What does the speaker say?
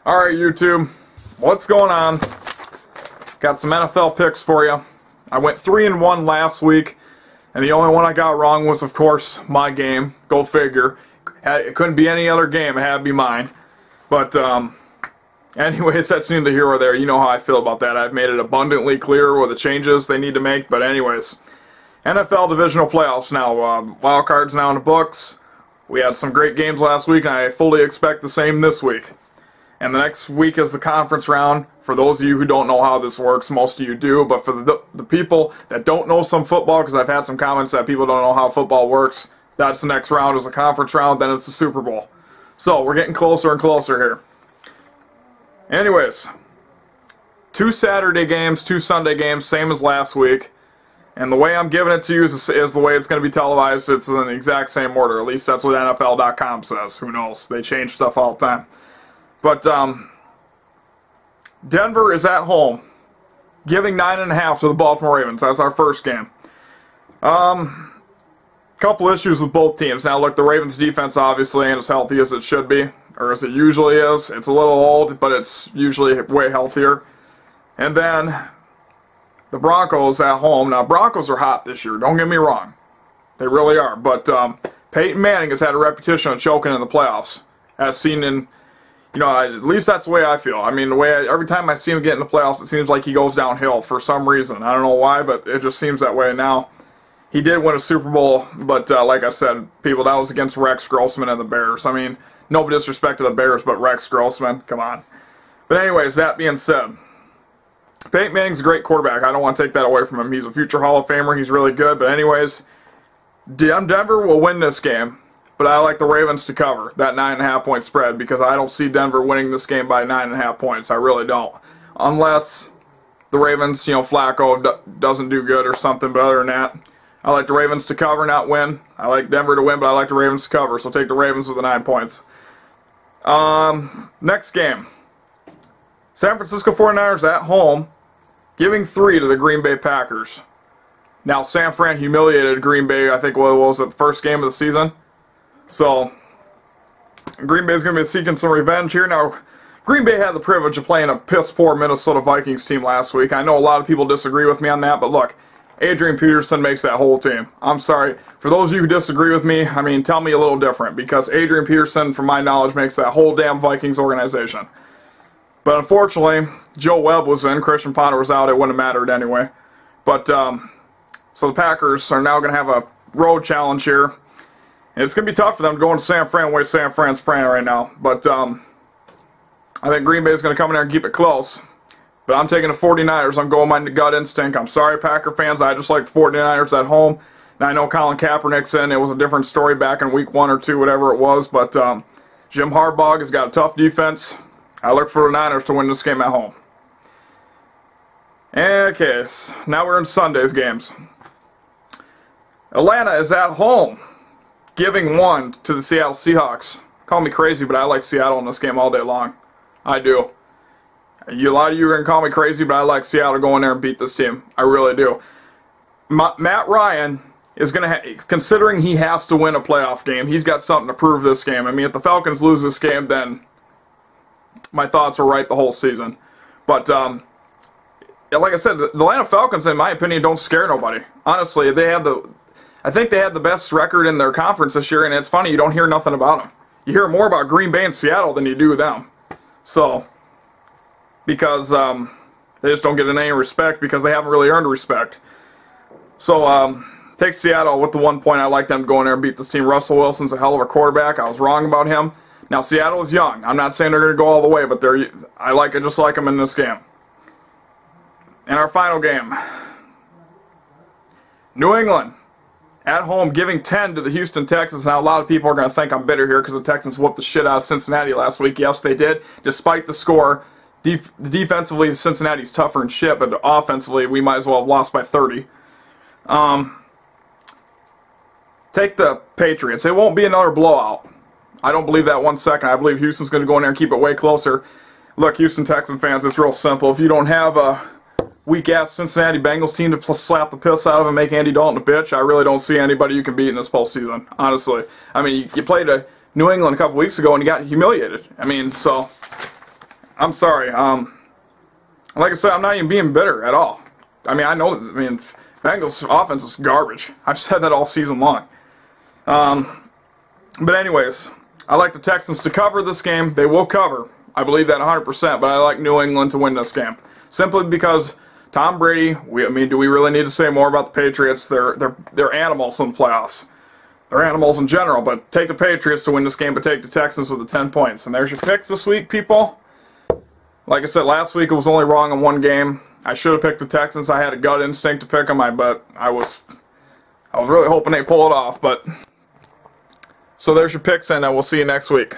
Alright, YouTube, what's going on? Got some NFL picks for you. I went 3-1 last week, and the only one I got wrong was, of course, my game. Go figure. It couldn't be any other game. It had to be mine. But, anyways, that's neither here or there. You know how I feel about that. I've made it abundantly clear what the changes they need to make. But anyways, NFL Divisional Playoffs now. Wild cards now in the books. We had some great games last week, and I fully expect the same this week. And the next week is the conference round. For those of you who don't know how this works, most of you do, but for the people that don't know some football, because I've had some comments that people don't know how football works, that's the next round is the conference round, then it's the Super Bowl. So we're getting closer and closer here. Anyways, 2 Saturday games, 2 Sunday games, same as last week. And the way I'm giving it to you is the way it's going to be televised. It's in the exact same order. At least that's what NFL.com says. Who knows? They change stuff all the time. But Denver is at home, giving 9.5 to the Baltimore Ravens. That's our first game. Couple issues with both teams. Now, look, the Ravens' defense obviously ain't as healthy as it should be, or as it usually is. It's a little old, but it's usually way healthier. And then the Broncos at home. Now, Broncos are hot this year. Don't get me wrong. They really are. But Peyton Manning has had a reputation of choking in the playoffs, as seen in... You know, at least that's the way I feel. I mean, every time I see him get in the playoffs, it seems like he goes downhill for some reason. I don't know why, but it just seems that way now. He did win a Super Bowl, but like I said, people, that was against Rex Grossman and the Bears. I mean, no disrespect to the Bears, but Rex Grossman, come on. But anyways, that being said, Peyton Manning's a great quarterback. I don't want to take that away from him. He's a future Hall of Famer. He's really good. But anyways, Denver will win this game. But I like the Ravens to cover that 9.5 point spread because I don't see Denver winning this game by 9.5 points. I really don't. Unless the Ravens, you know, Flacco doesn't do good or something. But other than that, I like the Ravens to cover, not win. I like Denver to win, but I like the Ravens to cover. So take the Ravens with the 9 points. Next game. San Francisco 49ers at home, giving 3 to the Green Bay Packers. Now, San Fran humiliated Green Bay, I think, what was it, the first game of the season? So, Green Bay is going to be seeking some revenge here. Now, Green Bay had the privilege of playing a piss-poor Minnesota Vikings team last week. I know a lot of people disagree with me on that, but look, Adrian Peterson makes that whole team. I'm sorry. For those of you who disagree with me, I mean, tell me a little different, because Adrian Peterson, from my knowledge, makes that whole damn Vikings organization. But unfortunately, Joe Webb was in, Christian Ponder was out, it wouldn't have mattered anyway. But, so the Packers are now going to have a road challenge here. It's going to be tough for them to go into San Fran the way San Fran's playing right now. But I think Green Bay is going to come in there and keep it close. But I'm taking the 49ers. I'm going my gut instinct. I'm sorry, Packer fans. I just like the 49ers at home. And I know Colin Kaepernick's in. It was a different story back in week 1 or 2, whatever it was. But Jim Harbaugh has got a tough defense. I look for the Niners to win this game at home. Okay, so now we're in Sunday's games. Atlanta is at home, giving 1 to the Seattle Seahawks. Call me crazy, but I like Seattle in this game all day long. I do. A lot of you are going to call me crazy, but I like Seattle to go in there and beat this team. I really do. Matt Ryan is going to, considering he has to win a playoff game, he's got something to prove this game. I mean, if the Falcons lose this game, then my thoughts are right the whole season. But, like I said, the Atlanta Falcons, in my opinion, don't scare nobody. Honestly, I think they had the best record in their conference this year, and it's funny, you don't hear nothing about them. You hear more about Green Bay and Seattle than you do them. So, because they just don't get any respect because they haven't really earned respect. So, take Seattle with the 1 point. I like them to go in there and beat this team. Russell Wilson's a hell of a quarterback. I was wrong about him. Now, Seattle is young. I'm not saying they're going to go all the way, but I just like them in this game. And our final game. New England at home, giving 10 to the Houston Texans. Now, a lot of people are going to think I'm bitter here because the Texans whooped the shit out of Cincinnati last week. Yes, they did, despite the score. Defensively, Cincinnati's tougher and shit, but offensively, we might as well have lost by 30. Take the Patriots. It won't be another blowout. I don't believe that 1 second. I believe Houston's going to go in there and keep it way closer. Look, Houston Texan fans, it's real simple. If you don't have a weak-ass Cincinnati Bengals team to slap the piss out of and make Andy Dalton a bitch, I really don't see anybody you can beat in this postseason, honestly. I mean, you played New England a couple weeks ago and you got humiliated. I mean, so I'm sorry. Like I said, I'm not even being bitter at all. I mean, I know that, Bengals offense is garbage. I've said that all season long. But anyways, I like the Texans to cover this game. They will cover. I believe that 100%, but I like New England to win this game. Simply because Tom Brady, do we really need to say more about the Patriots? They're animals in the playoffs. They're animals in general, but take the Patriots to win this game, but take the Texans with the 10 points. And there's your picks this week, people. Like I said, last week it was only wrong in one game. I should have picked the Texans. I had a gut instinct to pick them, but I was really hoping they'd pull it off. But so there's your picks, and we'll see you next week.